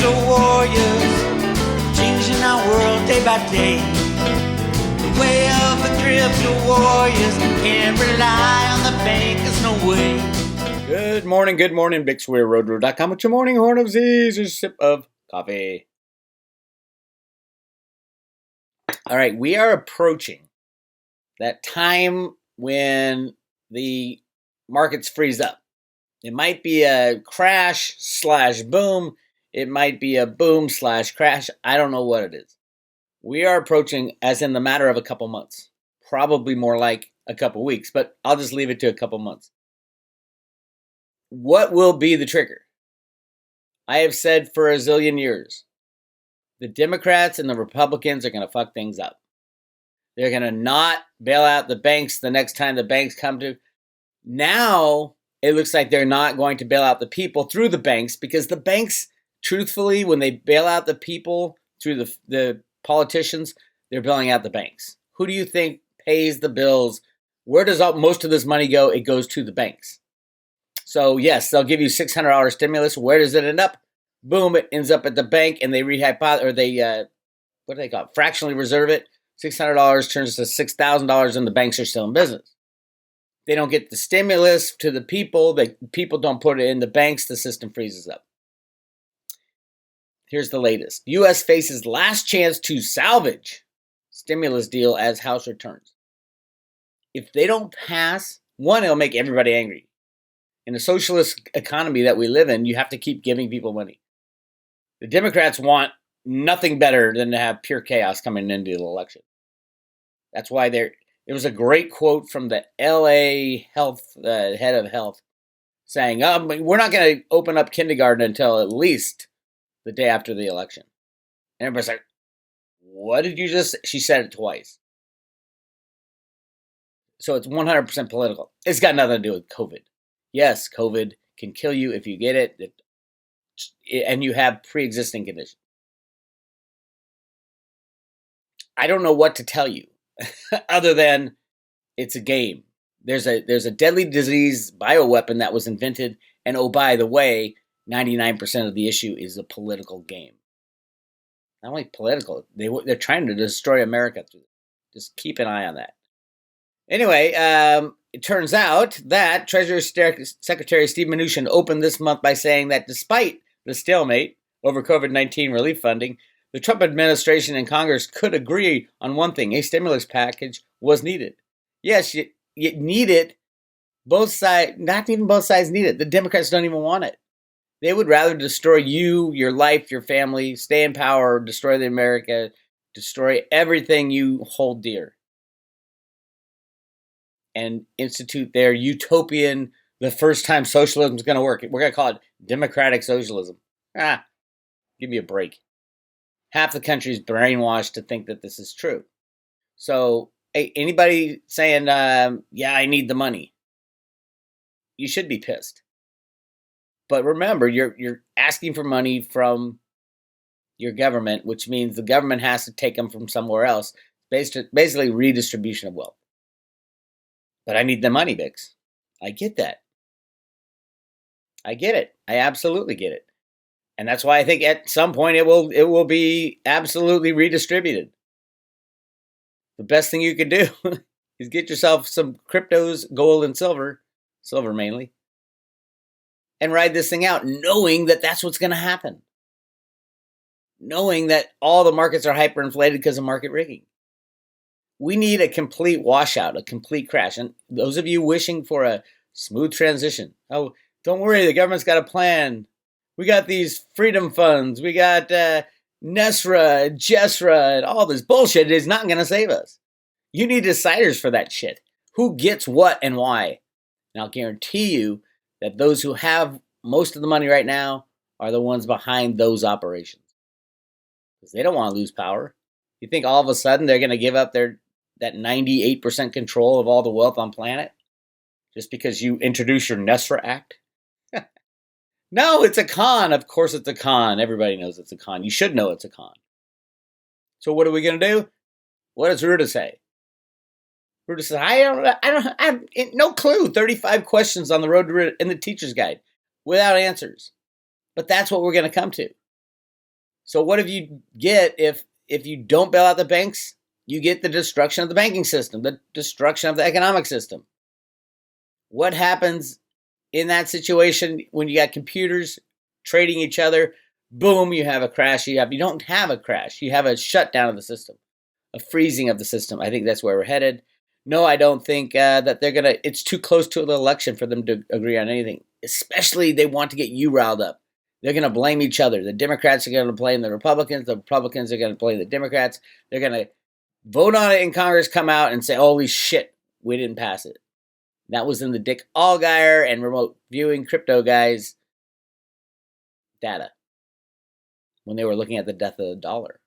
crypto warriors, changing our world day by day. The way of the crypto warriors, can't rely on the bankers, no way. Good morning, Bix Weir, roadroad.com with your morning horn of Z's, a sip of coffee. All right, we are approaching that time when the markets freeze up. It might be a crash / boom. It might be a boom / crash. I don't know what it is. We are approaching, as in the matter of a couple months, probably more like a couple weeks, but I'll just leave it to a couple months. What will be the trigger? I have said for a zillion years, the Democrats and the Republicans are going to fuck things up. They're going to not bail out the banks the next time the banks come to. Now, it looks like they're not going to bail out the people through the banks, because the banks, truthfully, when they bail out the people through the politicians, they're bailing out the banks. Who do you think pays the bills? Where does most of this money go? It goes to the banks. So yes, they'll give you $600 stimulus. Where does it end up? Boom, it ends up at the bank, and they what do they call it? Fractionally reserve it. $600 turns to $6,000, and the banks are still in business. They don't get the stimulus to the people. The people don't put it in the banks. The system freezes up. Here's the latest. U.S. faces last chance to salvage stimulus deal as House returns. If they don't pass, one, it'll make everybody angry. In a socialist economy that we live in, you have to keep giving people money. The Democrats want nothing better than to have pure chaos coming into the election. That's why there was a great quote from the LA head of health saying, we're not going to open up kindergarten until at least the day after the election. And everybody's like, what did you just say? She said it twice. So it's 100% political. It's got nothing to do with COVID. Yes, COVID can kill you if you get it, and you have pre-existing conditions. I don't know what to tell you other than it's a game. There's a deadly disease bioweapon that was invented, and oh, by the way, 99% of the issue is a political game. Not only political, they're trying to destroy America. Just keep an eye on that. Anyway, it turns out that Treasury Secretary Steve Mnuchin opened this month by saying that despite the stalemate over COVID-19 relief funding, the Trump administration and Congress could agree on one thing: a stimulus package was needed. Yes, you need it. Both sides, not even both sides need it. The Democrats don't even want it. They would rather destroy you, your life, your family, stay in power, destroy the America, destroy everything you hold dear, and institute their utopian, the first time socialism is going to work. We're going to call it democratic socialism. Give me a break. Half the country is brainwashed to think that this is true. So, hey, anybody saying, yeah, I need the money, you should be pissed. But remember, you're asking for money from your government, which means the government has to take them from somewhere else. Basically redistribution of wealth. But I need the money, Bix. I get that. I get it. I absolutely get it. And that's why I think at some point it will be absolutely redistributed. The best thing you could do is get yourself some cryptos, gold and silver mainly, and ride this thing out, knowing that that's what's going to happen. Knowing that all the markets are hyperinflated because of market rigging. We need a complete washout, a complete crash. And those of you wishing for a smooth transition, oh, don't worry, the government's got a plan. We got these freedom funds. We got NESRA, JESRA, and all this bullshit. It is not going to save us. You need deciders for that shit. Who gets what and why? And I'll guarantee you that those who have most of the money right now are the ones behind those operations. Because they don't want to lose power. You think all of a sudden they're going to give up that 98% control of all the wealth on planet just because you introduce your NESRA Act? No, it's a con. Of course it's a con. Everybody knows it's a con. You should know it's a con. So what are we going to do? What does Ruta say? Ruta says, I have no clue. 35 questions on the road to in the teacher's guide without answers. But that's what we're going to come to. So what if you get if you don't bail out the banks, you get the destruction of the banking system, the destruction of the economic system. What happens in that situation when you got computers trading each other? Boom, you have a crash. You don't have a crash. You have a shutdown of the system, a freezing of the system. I think that's where we're headed. No, I don't think that they're going to, it's too close to the election for them to agree on anything. Especially they want to get you riled up. They're going to blame each other. The Democrats are going to blame the Republicans. The Republicans are going to blame the Democrats. They're going to vote on it in Congress, come out and say, holy shit, we didn't pass it. That was in the Dick Allgaier and remote viewing crypto guys' data when they were looking at the death of the dollar.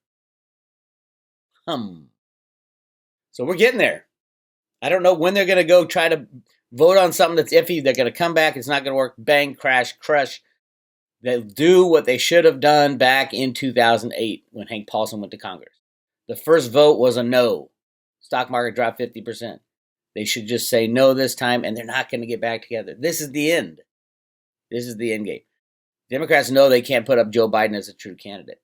So we're getting there. I don't know when they're going to go try to vote on something that's iffy. They're going to come back. It's not going to work. Bang, crash, crush. They'll do what they should have done back in 2008 when Hank Paulson went to Congress. The first vote was a no. Stock market dropped 50%. They should just say no this time, and they're not going to get back together. This is the end. This is the end game. Democrats know they can't put up Joe Biden as a true candidate.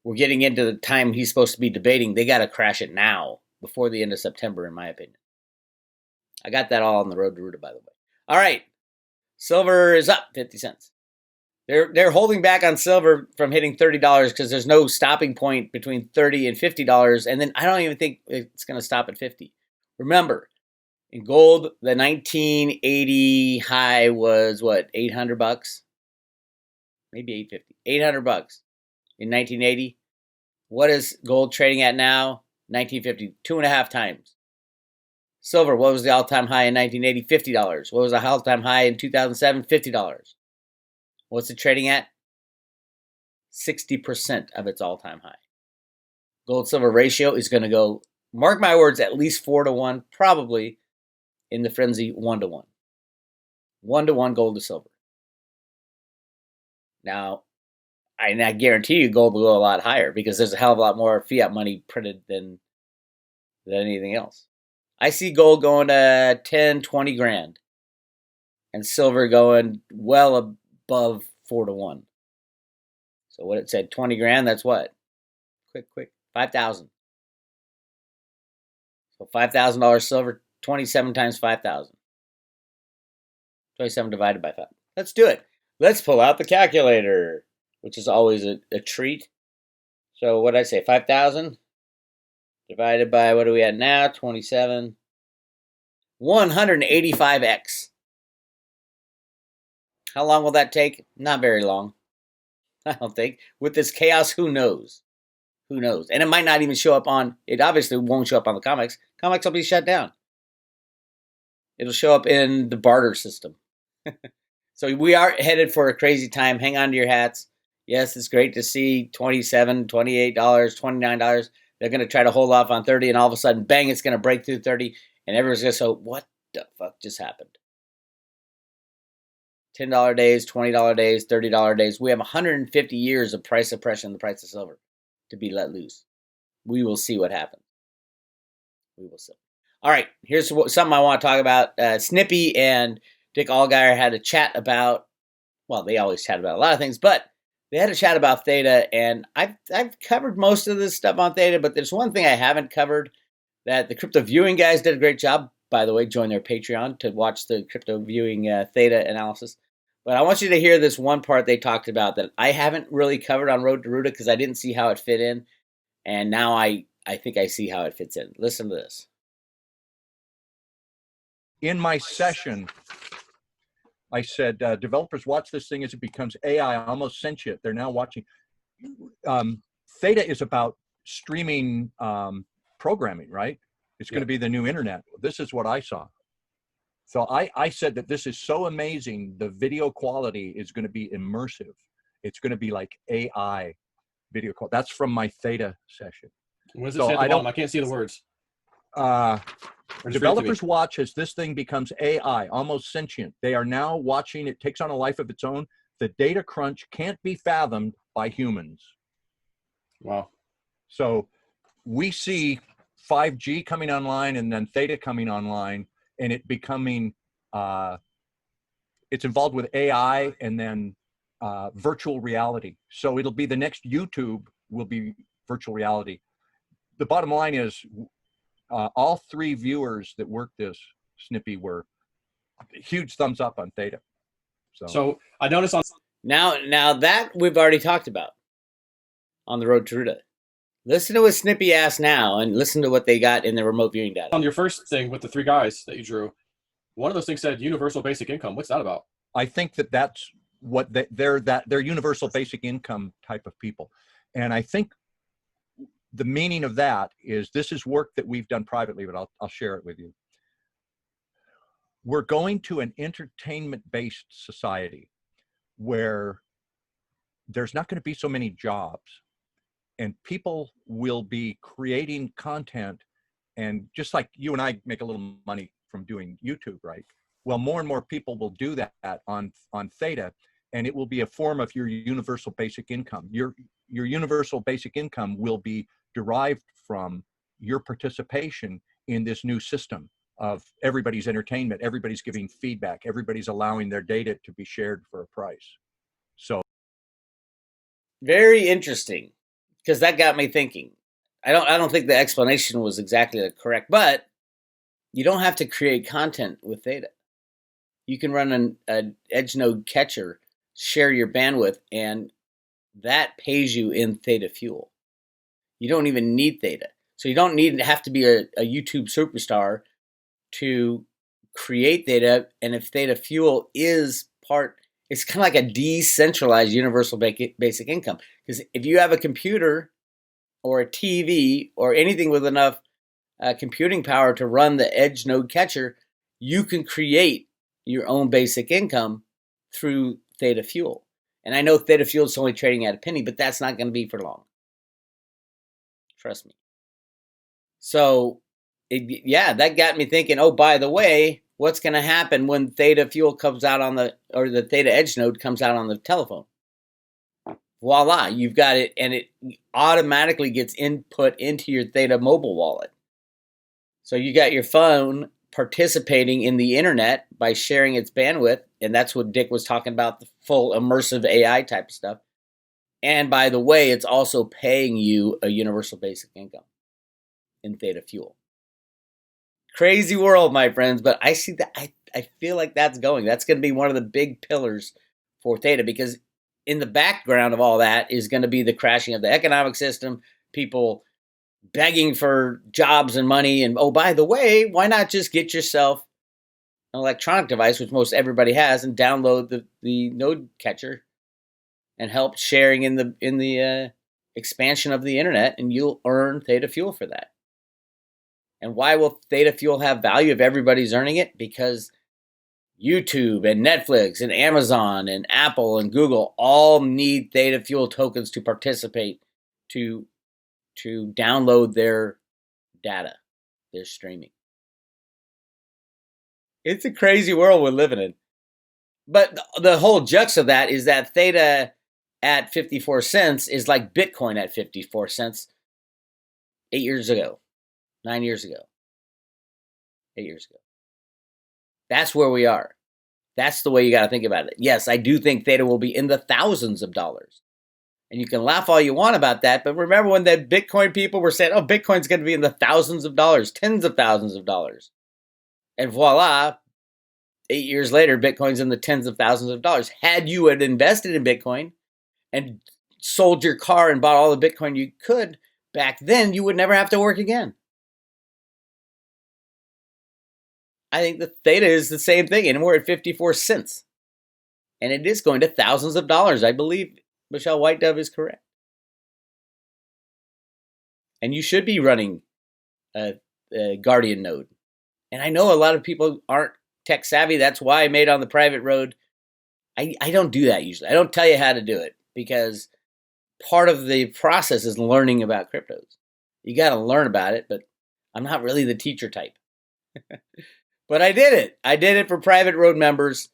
We're getting into the time he's supposed to be debating. They got to crash it now, before the end of September, in my opinion. I got that all on the road to Ruta, by the way. All right. Silver is up 50 cents. They're holding back on silver from hitting $30 because there's no stopping point between $30 and $50. And then I don't even think it's going to stop at 50. Remember, in gold, the 1980 high was what, $800? Maybe $850. $800 in 1980. What is gold trading at now? 1950, 2.5 times. Silver, what was the all-time high in 1980? $50. What was the all-time high in 2007? $50. What's it trading at? 60% of its all-time high. Gold-silver ratio is going to go, mark my words, at least 4-1, probably in the frenzy 1-1. 1-1 gold to silver. Now, I guarantee you gold will go a lot higher because there's a hell of a lot more fiat money printed than anything else. I see gold going to 10, 20 grand and silver going well above 4-1. So what it said, 20 grand, that's what? Quick, 5,000. So $5,000 silver, 27 times 5,000. 27 divided by 5. Let's do it. Let's pull out the calculator, which is always a treat. So what did I say, 5,000 divided by, what are we at now? 27. 185x. How long will that take? Not very long. I don't think. With this chaos, who knows? Who knows? And it might not even show up on, it obviously won't show up on the comics. Comics will be shut down. It'll show up in the barter system. So we are headed for a crazy time. Hang on to your hats. Yes, it's great to see $27, $28, $29. They're going to try to hold off on 30, and all of a sudden, bang, it's going to break through 30, and everyone's going to say, what the fuck just happened? $10 days, $20 days, $30 days. We have 150 years of price suppression in the price of silver to be let loose. We will see what happens. We will see. All right, here's something I want to talk about. Snippy and Dick Allgaier had a chat about, well, they always chat about a lot of things, but they had a chat about Theta, and I've covered most of this stuff on Theta, but there's one thing I haven't covered that the crypto viewing guys did a great job. By the way, join their Patreon to watch the crypto viewing Theta analysis. But I want you to hear this one part they talked about that I haven't really covered on Road to Ruta because I didn't see how it fit in, and now I think I see how it fits in. Listen to this. In my session, I said, developers watch this thing as it becomes AI, almost sentient. They're now watching. Theta is about streaming programming, right? It's going to be the new internet. This is what I saw. So I said that this is so amazing. The video quality is going to be immersive. It's going to be like AI video quality. That's from my Theta session. What does it say at the bottom? I can't see the words. Developers watch as this thing becomes AI, almost sentient. They are now watching it takes on a life of its own. The data crunch can't be fathomed by humans. Wow. So we see 5G coming online and then Theta coming online, and it becoming, it's involved with AI and then virtual reality. So it'll be the next YouTube will be virtual reality. The bottom line is all 3 viewers that worked this snippy were huge thumbs up on Theta. So I noticed on now that we've already talked about on the road to Ruta. Listen to what Snippy asked now, and listen to what they got in the remote viewing data. on your first thing with the 3 guys that you drew, one of those things said universal basic income. What's that about? I think that's what they're universal basic income type of people. And I think the meaning of that is, this is work that we've done privately, but I'll share it with you. We're going to an entertainment-based society where there's not going to be so many jobs, and people will be creating content. And just like you and I make a little money from doing YouTube, right? Well, more and more people will do that on Theta, and it will be a form of your universal basic income. Your universal basic income will be derived from your participation in this new system of everybody's entertainment, everybody's giving feedback, everybody's allowing their data to be shared for a price. So very interesting, because that got me thinking. I don't think the explanation was exactly correct, but you don't have to create content with Theta. You can run an edge node catcher, share your bandwidth, and that pays you in Theta fuel. You don't even need Theta. So you don't have to be a YouTube superstar to create Theta. And if Theta fuel is it's kind of like a decentralized universal basic income. Because if you have a computer or a TV or anything with enough computing power to run the edge node catcher, you can create your own basic income through Theta fuel. And I know Theta fuel is only trading at a penny, but that's not going to be for long. Trust me. So, that got me thinking, oh, by the way, what's going to happen when Theta fuel comes out or the Theta edge node comes out on the telephone? Voila, you've got it, and it automatically gets input into your Theta mobile wallet. So you got your phone participating in the internet by sharing its bandwidth, and that's what Dick was talking about, the full immersive AI type of stuff. And by the way, it's also paying you a universal basic income in Theta fuel. Crazy world, my friends, but I see that. I feel like that's going to be one of the big pillars for Theta, because in the background of all that is going to be the crashing of the economic system, people begging for jobs and money. And oh, by the way, why not just get yourself an electronic device, which most everybody has, and download the node catcher and help sharing in the expansion of the internet, and you'll earn Theta fuel for that. And why will Theta fuel have value if everybody's earning it? Because YouTube and Netflix and Amazon and Apple and Google all need Theta fuel tokens to participate, to download their data, their streaming. It's a crazy world we're living in. But the whole jux of that is that Theta at 54 cents is like Bitcoin at 54 cents 8 years ago, 9 years ago, 8 years ago. That's where we are. That's the way you got to think about it. Yes, I do think Theta will be in the thousands of dollars. And you can laugh all you want about that, but remember when the Bitcoin people were saying, oh, Bitcoin's going to be in the thousands of dollars, tens of thousands of dollars. And voila, 8 years later, Bitcoin's in the tens of thousands of dollars. Had you had invested in Bitcoin and sold your car and bought all the Bitcoin you could back then, you would never have to work again. I think the Theta is the same thing, and we're at 54 cents. And it is going to thousands of dollars. I believe Michelle White Dove is correct. And you should be running a Guardian node. And I know a lot of people aren't tech savvy. That's why I made on the private road. I don't do that usually. I don't tell you how to do it, because part of the process is learning about cryptos. You got to learn about it, but I'm not really the teacher type. But I did it. I did it for private road members.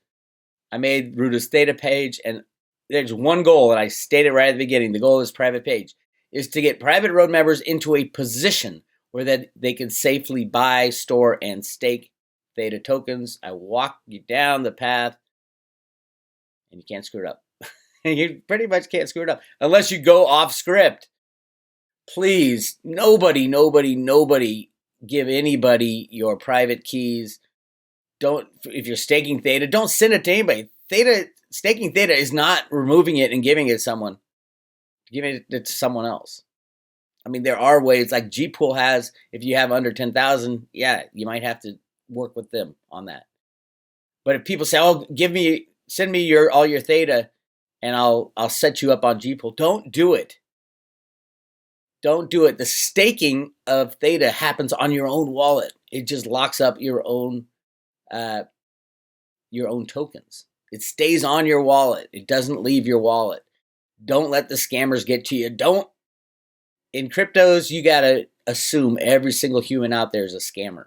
I made Ruta's Theta page, and there's one goal, and I stated right at the beginning. The goal of this private page is to get private road members into a position where they can safely buy, store, and stake Theta tokens. I walk you down the path, and you can't screw it up. You pretty much can't screw it up unless you go off script. please, nobody give anybody your private keys. Don't, if you're staking Theta, don't send it to anybody. Staking Theta is not removing it and giving it to someone, giving it to someone else. I mean, there are ways, like Gpool has, if you have under 10,000, yeah, you might have to work with them on that. But if people say, "Oh, send me all your Theta, and I'll set you up on Gpool," don't do it. Don't do it. The staking of Theta happens on your own wallet. It just locks up your own tokens. It stays on your wallet. It doesn't leave your wallet. Don't let the scammers get to you. In cryptos, you got to assume every single human out there is a scammer.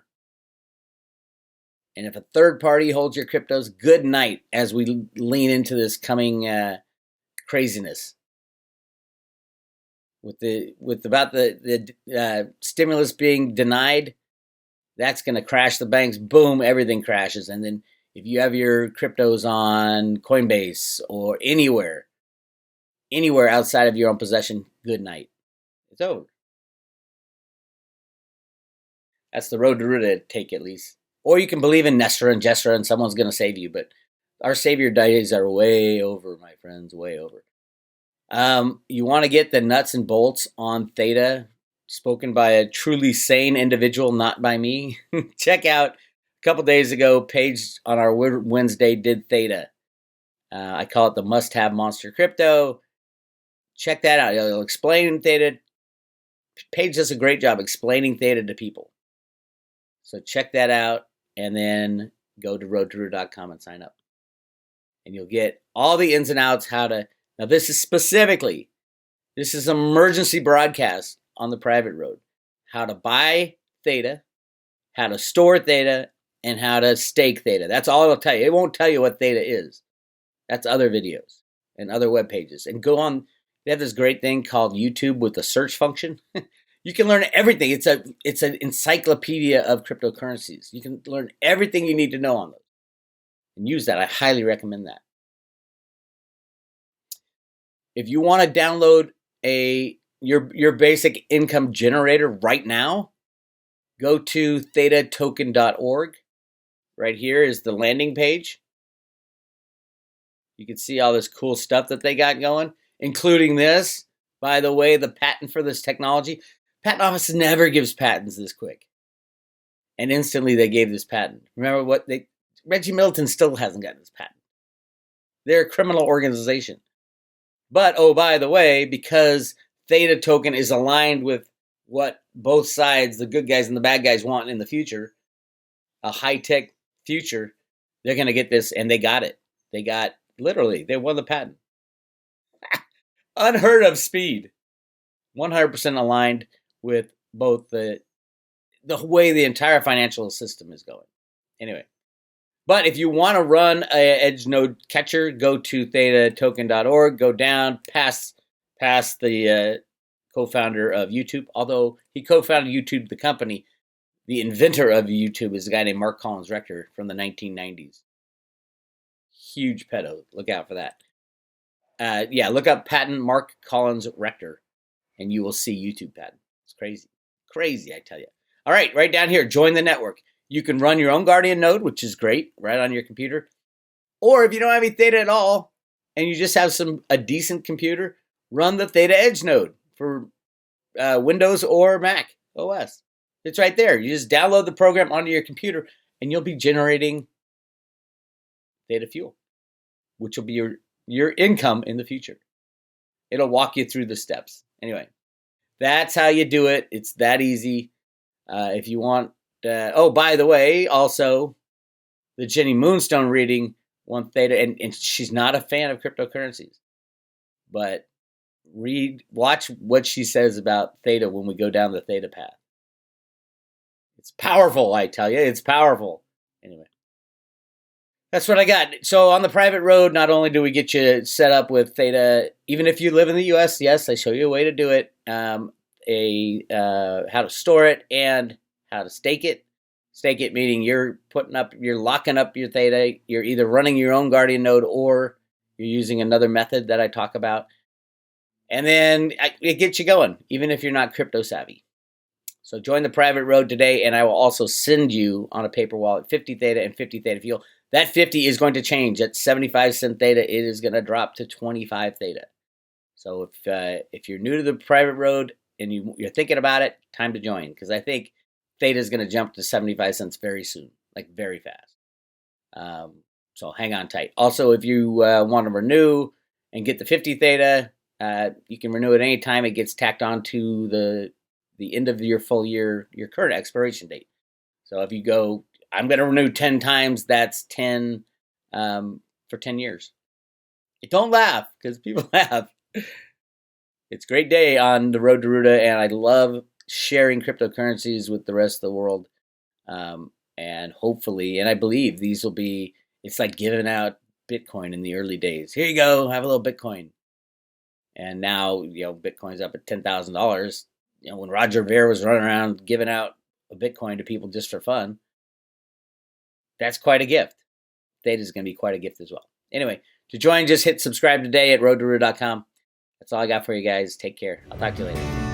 And if a third party holds your cryptos, good night as we lean into this coming craziness. With the stimulus being denied, that's going to crash the banks. Boom, everything crashes. And then if you have your cryptos on Coinbase or anywhere outside of your own possession, good night. It's over. That's the road to take, at least. Or you can believe in Nestor and Jessra and someone's going to save you. But our savior days are way over, my friends, way over. You want to get the nuts and bolts on Theta, spoken by a truly sane individual, not by me. Check out a couple days ago, Paige on our Wednesday did Theta. I call it the must-have monster crypto. Check that out. He'll explain Theta. Paige does a great job explaining Theta to people. So check that out, and then go to roadtoro.com and sign up. And you'll get all the ins and outs, how to... Now, this is emergency broadcast on the private road. How to buy Theta, how to store Theta, and how to stake Theta. That's all it'll tell you. It won't tell you what Theta is. That's other videos and other web pages. And go on. They have this great thing called YouTube with the search function. You can learn everything. It's an encyclopedia of cryptocurrencies. You can learn everything you need to know on those. And use that. I highly recommend that. If you want to download your basic income generator right now, go to thetatoken.org. Right here is the landing page. You can see all this cool stuff that they got going, including this. By the way, the patent for this technology. Patent office never gives patents this quick. And instantly they gave this patent. Remember Reggie Middleton still hasn't gotten this patent. They're a criminal organization. But, oh, by the way, because Theta token is aligned with what both sides, the good guys and the bad guys, want in the future, a high-tech future, they're going to get this, and they got it. They won the patent. Unheard of speed. 100% aligned with both the way the entire financial system is going. Anyway. But if you want to run an edge node catcher, go to thetatoken.org, go down past the co-founder of YouTube. Although he co-founded YouTube, the company, the inventor of YouTube is a guy named Mark Collins Rector from the 1990s. Huge pedo. Look out for that. Look up patent Mark Collins Rector, and you will see YouTube patent. It's crazy. Crazy, I tell you. All right down here, join the network. You can run your own Guardian node, which is great, right on your computer. Or if you don't have any Theta at all, and you just have a decent computer, run the Theta Edge node for Windows or Mac OS. It's right there. You just download the program onto your computer, and you'll be generating Theta Fuel, which will be your income in the future. It'll walk you through the steps. Anyway, that's how you do it. It's that easy. If you want... by the way, also, the Jenny Moonstone reading won Theta, and she's not a fan of cryptocurrencies. But watch what she says about Theta when we go down the Theta path. It's powerful, I tell you. It's powerful. Anyway, that's what I got. So on the private road, not only do we get you set up with Theta, even if you live in the U.S., yes, I show you a way to do it, how to store it, and how to stake it. Stake it meaning you're locking up your Theta. You're either running your own Guardian node or you're using another method that I talk about. And then it gets you going, even if you're not crypto savvy. So join the private road today, and I will also send you on a paper wallet 50 Theta and 50 Theta fuel. That 50 is going to change. At 75-cent Theta, it is going to drop to 25 Theta. So if you're new to the private road and you're thinking about it, time to join, because I think Theta is going to jump to 75 cents very soon, like very fast. So hang on tight. Also, if you want to renew and get the 50 Theta, you can renew it any time. It gets tacked on to the end of your full year, your current expiration date. So if you go, I'm going to renew 10 times, that's 10 for 10 years. Don't laugh, because people laugh. It's a great day on the road to Ruta, and I love sharing cryptocurrencies with the rest of the world. And hopefully, and I believe these will be, it's like giving out Bitcoin in the early days. Here you go, have a little Bitcoin. And now, Bitcoin's up at $10,000. When Roger Ver was running around giving out a Bitcoin to people just for fun, that's quite a gift. Theta is going to be quite a gift as well. Anyway, to join, just hit subscribe today at roadtoruta.com. That's all I got for you guys. Take care. I'll talk to you later.